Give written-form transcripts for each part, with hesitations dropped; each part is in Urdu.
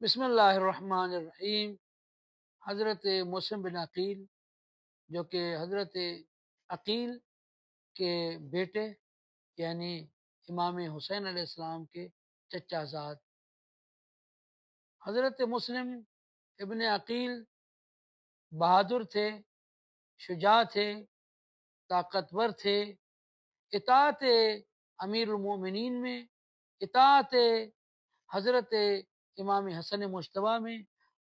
بسم اللہ الرحمن الرحیم۔ حضرت مسلم بن عقیل جو کہ حضرت عقیل کے بیٹے یعنی امام حسین علیہ السلام کے چچا زاد، حضرت مسلم ابن عقیل بہادر تھے، شجاع تھے، طاقتور تھے، اطاعت امیر المومنین میں، اطاعت حضرت امام حسن مجتبیٰ میں،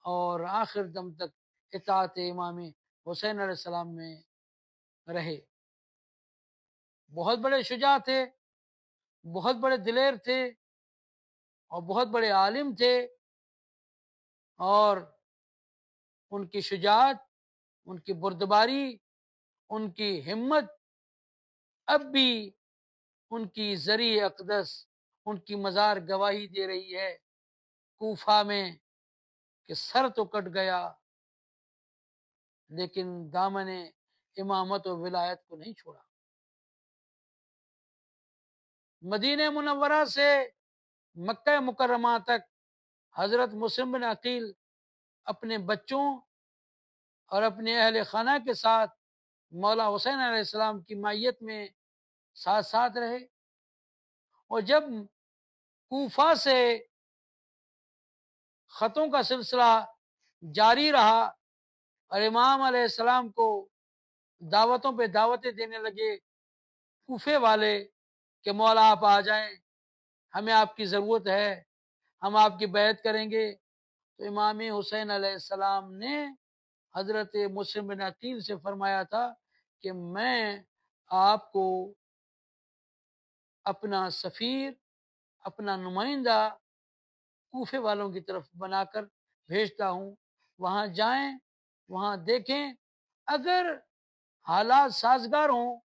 اور آخر دم تک اطاعت امام حسین علیہ السلام میں رہے۔ بہت بڑے شجاع تھے، بہت بڑے دلیر تھے، اور بہت بڑے عالم تھے، اور ان کی شجاعت، ان کی بردباری، ان کی ہمت اب بھی ان کی زرعی اقدس، ان کی مزار گواہی دے رہی ہے کوفہ میں کہ سر تو کٹ گیا لیکن دامن امامت و ولایت کو نہیں چھوڑا۔ مدینہ منورہ سے مکہ مکرمہ تک حضرت مسلم بن عقیل اپنے بچوں اور اپنے اہل خانہ کے ساتھ مولا حسین علیہ السلام کی معیت میں ساتھ ساتھ رہے، اور جب کوفہ سے خطوں کا سلسلہ جاری رہا اور امام علیہ السلام کو دعوتوں پہ دعوتیں دینے لگے کوفے والے کہ مولا آپ آ جائیں، ہمیں آپ کی ضرورت ہے، ہم آپ کی بیعت کریں گے، تو امام حسین علیہ السلام نے حضرت مسلم بن عقیل سے فرمایا تھا کہ میں آپ کو اپنا سفیر، اپنا نمائندہ کوفے والوں کی طرف بنا کر بھیجتا ہوں، وہاں جائیں، وہاں دیکھیں، اگر حالات سازگار ہوں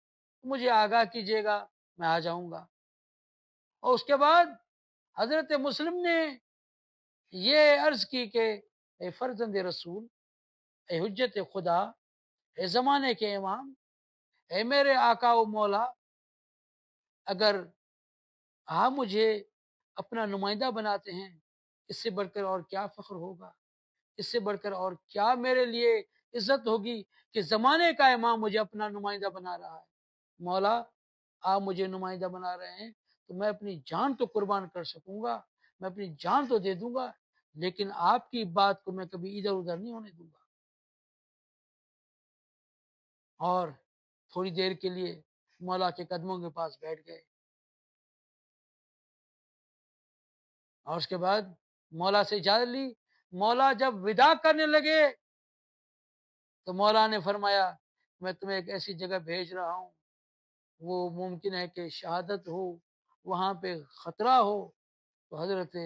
تو مجھے آگاہ کیجیے گا، میں آ جاؤں گا۔ اور اس کے بعد حضرت مسلم نے یہ عرض کی کہ اے فرزند رسول، اے حجت خدا، اے زمانے کے امام، اے میرے آقا و مولا، اگر آپ مجھے اپنا نمائندہ بناتے ہیں، اس سے بڑھ کر اور کیا فخر ہوگا، اس سے بڑھ کر اور کیا میرے لیے عزت ہوگی کہ زمانے کا امام مجھے اپنا نمائندہ بنا رہا ہے۔ مولا آپ مجھے نمائندہ بنا رہے ہیں تو میں اپنی جان تو قربان کر سکوں گا، میں اپنی جان تو دے دوں گا، لیکن آپ کی بات کو میں کبھی ادھر ادھر نہیں ہونے دوں گا۔ اور تھوڑی دیر کے لیے مولا کے قدموں کے پاس بیٹھ گئے، اور اس کے بعد مولا سے اجازت لی۔ مولا جب وداع کرنے لگے تو مولا نے فرمایا میں تمہیں ایک ایسی جگہ بھیج رہا ہوں، وہ ممکن ہے کہ شہادت ہو، وہاں پہ خطرہ ہو۔ تو حضرت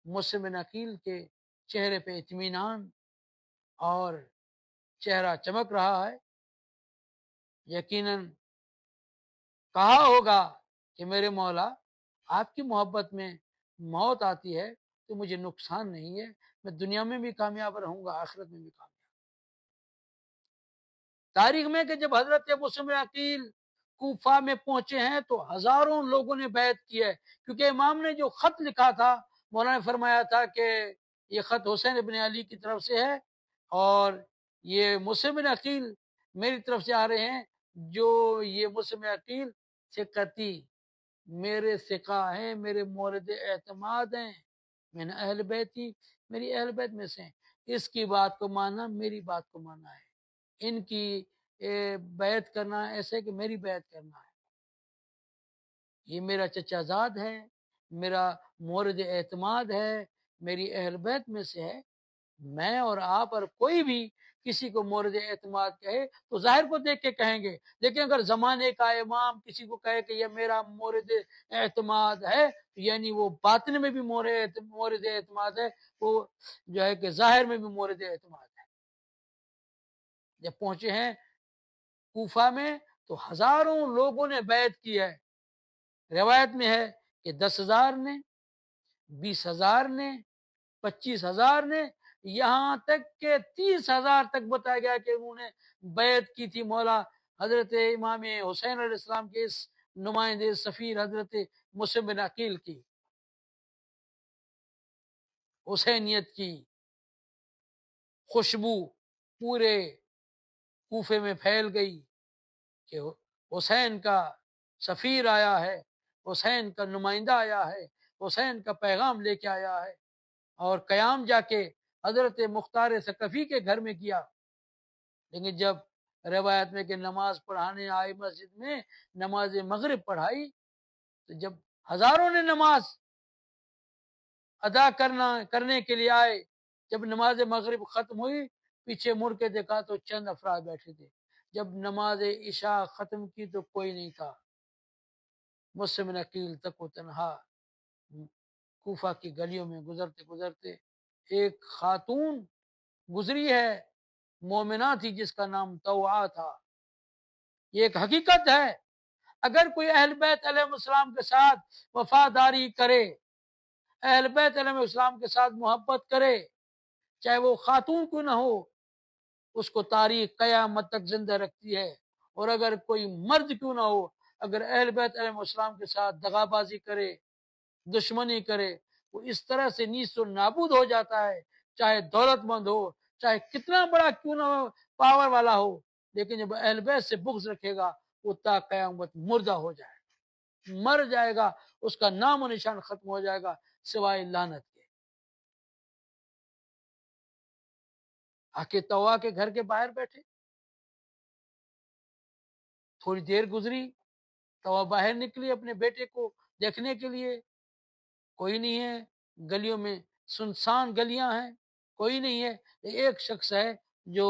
مسلم بن عقیل کے چہرے پہ اطمینان اور چہرہ چمک رہا ہے۔ یقیناً کہا ہوگا کہ میرے مولا آپ کی محبت میں موت آتی ہے تو مجھے نقصان نہیں ہے، میں دنیا میں بھی کامیاب رہوں گا، آخرت میں بھی کامیاب۔ تاریخ میں کہ جب حضرت مسلم بن عقیل کوفہ میں پہنچے ہیں تو ہزاروں لوگوں نے بیعت کی ہے، کیونکہ امام نے جو خط لکھا تھا، مولانا نے فرمایا تھا کہ یہ خط حسین ابن علی کی طرف سے ہے، اور یہ مسلم بن عقیل میری طرف سے آ رہے ہیں، جو یہ مسلم بن عقیل ثقتی، میرے ثقہ ہیں، میرے مورد اعتماد ہیں، میں نے اہل بیتی، میری اہل بیت میں سے ہیں، اس کی بات کو ماننا میری بات کو ماننا ہے، ان کی بیعت کرنا ایسے کہ میری بیعت کرنا ہے۔ یہ میرا چچا زاد ہے، میرا مورد اعتماد ہے، میری اہل بیت میں سے ہے۔ میں اور آپ اور کوئی بھی کسی کو مورد اعتماد کہے تو ظاہر کو دیکھ کے کہیں گے، لیکن اگر زمانے کا امام کسی کو کہے کہ یہ میرا مورد اعتماد ہے، یعنی وہ باطن میں بھی مورد اعتماد ہے، وہ جو ہے کہ ظاہر میں بھی مورد اعتماد ہے۔ جب پہنچے ہیں کوفہ میں تو ہزاروں لوگوں نے بیعت کی ہے۔ روایت میں ہے کہ 10,000 نے، 20,000 نے، 25,000 نے، یہاں تک کہ 30,000 تک بتایا گیا کہ انہوں نے بیعت کی تھی مولا حضرت امام حسین علیہ السلام کے اس نمائندے سفیر حضرت مسلم بن عقیل کی۔ حسینیت کی خوشبو پورے کوفے میں پھیل گئی کہ حسین کا سفیر آیا ہے، حسین کا نمائندہ آیا ہے، حسین کا پیغام لے کے آیا ہے۔ اور قیام جا کے حضرت مختار ثقفی کے گھر میں کیا۔ لیکن جب روایت میں کہ نماز پڑھانے آئے مسجد میں، نماز مغرب پڑھائی، تو جب ہزاروں نے نماز ادا کرنے کے لیے آئے، جب نماز مغرب ختم ہوئی، پیچھے مڑ کے دیکھا تو چند افراد بیٹھے تھے۔ جب نماز عشاء ختم کی تو کوئی نہیں تھا۔ مسلم نقیل تک و تنہا کوفہ کی گلیوں میں گزرتے گزرتے ایک خاتون گزری ہے، مومنہ تھی، جس کا نام طوعہ تھا۔ یہ ایک حقیقت ہے، اگر کوئی اہل بیت علیہ السلام کے ساتھ وفاداری کرے، اہل بیت علیہ السلام کے ساتھ محبت کرے، چاہے وہ خاتون کیوں نہ ہو، اس کو تاریخ قیامت تک زندہ رکھتی ہے۔ اور اگر کوئی مرد کیوں نہ ہو، اگر اہل بیت علیہ السلام کے ساتھ دغا بازی کرے، دشمنی کرے، وہ اس طرح سے نیست و نابود ہو جاتا ہے، چاہے دولت مند ہو، چاہے کتنا بڑا کیوں نہ ہو، پاور والا ہو، لیکن جب اہل بیت سے بغض رکھے گا، وہ تا قیامت مردہ ہو جائے گا، مر جائے گا، اس کا نام و نشان ختم ہو جائے گا سوائے لعنت کے۔ آکے طوعہ کے گھر کے باہر بیٹھے، تھوڑی دیر گزری، طوعہ باہر نکلی اپنے بیٹے کو دیکھنے کے لیے، کوئی نہیں ہے، گلیوں میں سنسان گلیاں ہیں، کوئی نہیں ہے، ایک شخص ہے جو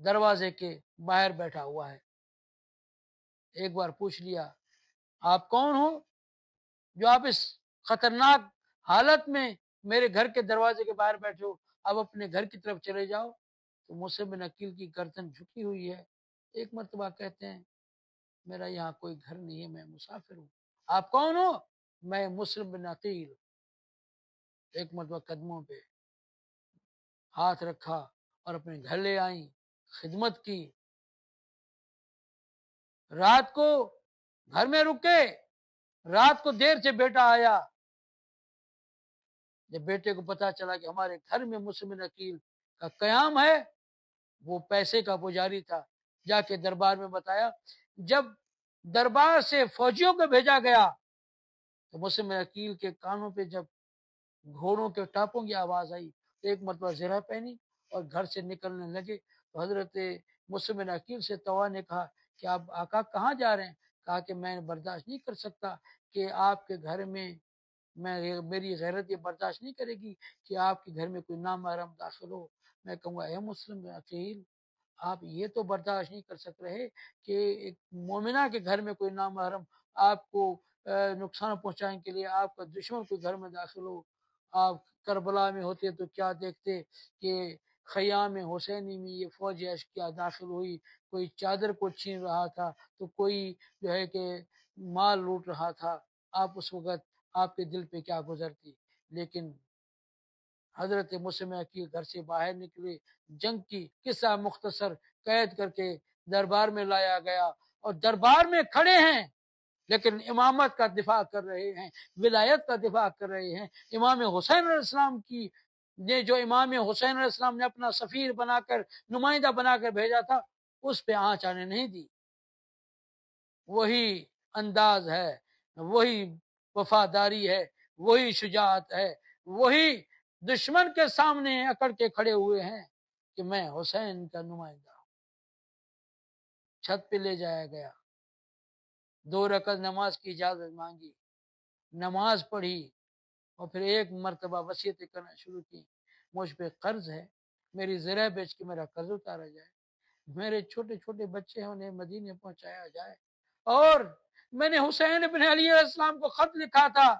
دروازے کے باہر بیٹھا ہوا ہے۔ ایک بار پوچھ لیا، آپ کون ہو جو آپ اس خطرناک حالت میں میرے گھر کے دروازے کے باہر بیٹھے ہو؟ اب اپنے گھر کی طرف چلے جاؤ۔ تو مسلم بن عقیل کی گردن جھکی ہوئی ہے۔ ایک مرتبہ کہتے ہیں، میرا یہاں کوئی گھر نہیں ہے، میں مسافر ہوں۔ آپ کون ہو؟ میں مسلم بن عقیل۔ ایک مرتبہ قدموں پہ ہاتھ رکھا اور اپنے گھر لے آئیں، خدمت کی۔ رات کو گھر میں رکے، رات کو دیر سے بیٹا آیا۔ جب بیٹے کو پتا چلا کہ ہمارے گھر میں مسلم بن عقیل کا قیام ہے، وہ پیسے کا پجاری تھا، جا کے دربار میں بتایا۔ جب دربار سے فوجیوں کو بھیجا گیا تو مسلم بن عقیل کے کانوں پہ جب گھوڑوں کے ٹاپوں کی آواز آئی تو ایک مرتبہ زرہ پہنی اور گھر سے نکلنے لگے۔ تو حضرت مسلم بن عقیل سے طوعہ نے کہا کہ آپ آقا کہاں جا رہے ہیں؟ کہا کہ میں برداشت نہیں کر سکتا کہ آپ کے گھر میں، میری غیرت یہ برداشت نہیں کرے گی کہ آپ کے گھر میں کوئی نامحرم داخل ہو۔ میں کہوں گا، اے مسلم بن عقیل، آپ یہ تو برداشت نہیں کر سک رہے کہ ایک مومنہ کے گھر میں کوئی نامحرم آپ کو نقصان پہنچانے کے لیے آپ کا دشمن کوئی گھر میں داخل ہو۔ آپ کربلا میں ہوتے تو کیا دیکھتے کہ خیام حسینی میں یہ فوج کیا داخل ہوئی، کوئی چادر کو چھین رہا تھا تو کوئی جو ہے کہ مال لوٹ رہا تھا، آپ اس وقت آپ کے دل پہ کیا گزرتی۔ لیکن حضرت مسلم عقیل گھر سے باہر نکلے، جنگ کی قصہ مختصر قید کر کے دربار میں لایا گیا، اور دربار میں کھڑے ہیں لیکن امامت کا دفاع کر رہے ہیں، ولایت کا دفاع کر رہے ہیں۔ امام حسین علیہ السلام کی جو امام حسین علیہ السلام نے اپنا سفیر بنا کر، نمائندہ بنا کر بھیجا تھا، اس پہ آنچ آنے نہیں دی۔ وہی انداز ہے، وہی وفاداری ہے، وہی شجاعت ہے، وہی دشمن کے سامنے اکڑ کے کھڑے ہوئے ہیں کہ میں حسین کا نمائندہ ہوں۔ چھت پہ لے جایا گیا، 2 رکعت نماز کی اجازت مانگی، نماز پڑھی، اور پھر ایک مرتبہ وصیتیں کرنا شروع کی۔ مجھ پہ قرض ہے، میری زرہ بیچ کے میرا قرض اتارا جائے، میرے چھوٹے چھوٹے بچے ہیں انہیں مدینے پہنچایا جائے، اور میں نے حسین ابن علی علیہ السلام کو خط لکھا تھا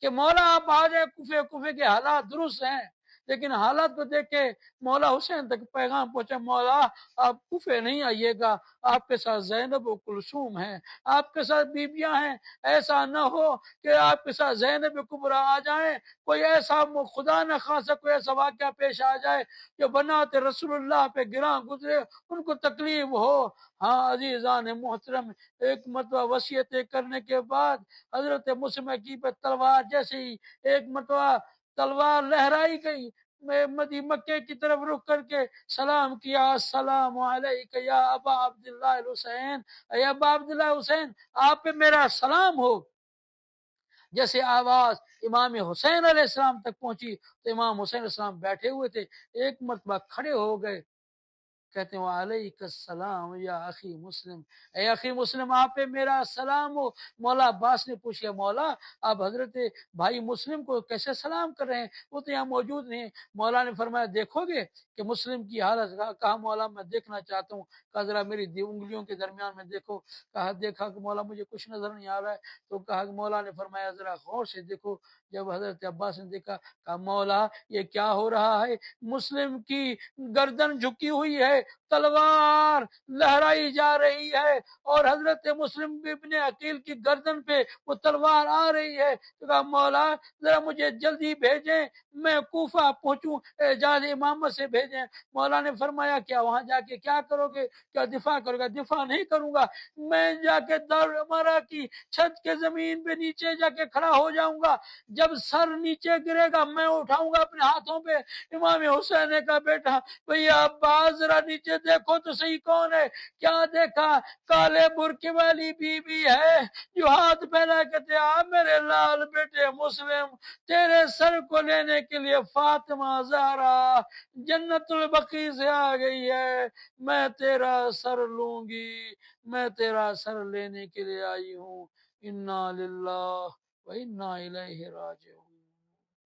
کہ مولا آپ آ جائے کوفے، کوفے کے حالات درست ہیں، لیکن حالات کو دیکھ کے مولا حسین تک پیغام پہنچا، مولا آپ کوفے نہیں آئیے گا، آپ کے ساتھ زینب و کلثوم ہیں، آپ کے ساتھ بیبیاں ہیں، ایسا نہ ہو کہ آپ کے ساتھ زینب کبریٰ آ جائیں، کوئی ایسا خدا نہ خاصا کوئی ایسا واقعہ پیش آ جائے جو بنات رسول اللہ پہ گراں گزرے، ان کو تکلیف ہو۔ ہاں عزیزان محترم، ایک مرتبہ وصیتیں کرنے کے بعد حضرت مسلمہ کی پہ تلوار جیسے ہی ایک مرتبہ تلوار لہرائی گئی، مکے کی طرف رخ کر کے سلام کیا، السلام علیک یا ابا عبداللہ الحسین، اے ابا عبداللہ حسین آپ پہ میرا سلام ہو۔ جیسے آواز امام حسین علیہ السلام تک پہنچی تو امام حسین علیہ السلام بیٹھے ہوئے تھے، ایک مرتبہ کھڑے ہو گئے، کہتے ہیں وعلیک السلام یا اخی مسلم، اے اخی مسلم آپ پہ میرا سلام ہو۔ مولا عباس نے پوچھا مولا آپ حضرت بھائی مسلم کو کیسے سلام کر رہے ہیں، وہ تو یہاں موجود نہیں۔ مولا نے فرمایا دیکھو گے کہ مسلم کی حالت، کہا مولا میں دیکھنا چاہتا ہوں، کہا ذرا میری انگلیوں کے درمیان میں دیکھو، کہا دیکھا کہ مولا مجھے کچھ نظر نہیں آ رہا ہے، تو کہا کہ مولا نے فرمایا ذرا غور سے دیکھو۔ جب حضرت عباس نے دیکھا کہا مولا یہ کیا ہو رہا ہے، مسلم کی گردن جھکی ہوئی ہے، تلوار لہرائی جا رہی ہے، اور حضرت مسلم ابن عقیل کی گردن پہ وہ تلوار آ رہی ہے۔ تو کہا مولا ذرا مجھے جلدی بھیجیں، میں کوفہ پہنچوں، اعجاز امامت سے بھیجیں۔ مولا نے فرمایا کیا وہاں جا کے کیا کرو گے، کیا دفاع کرو گے؟ دفاع نہیں کروں گا، میں جا کے دارالعمارہ کی چھت کے زمین پہ نیچے جا کے کھڑا ہو جاؤں گا، جب سر نیچے گرے گا میں اٹھاؤں گا اپنے ہاتھوں پہ۔ امام حسین نے کہا بیٹا بھیا عباس ذرا نیچے دیکھو تو صحیح کون ہے۔ کیا دیکھا؟ کالے برقع والی بی بی ہے جو ہاتھ پھیلا کہتے آ میرے لال بیٹے مسلم، تیرے سر کو لینے کے لیے فاطمہ زہرا جنت البقیع سے آ گئی ہے، میں تیرا سر لوں گی، میں تیرا سر لینے کے لیے آئی ہوں۔ انا للہ و انا الیہ راجعون۔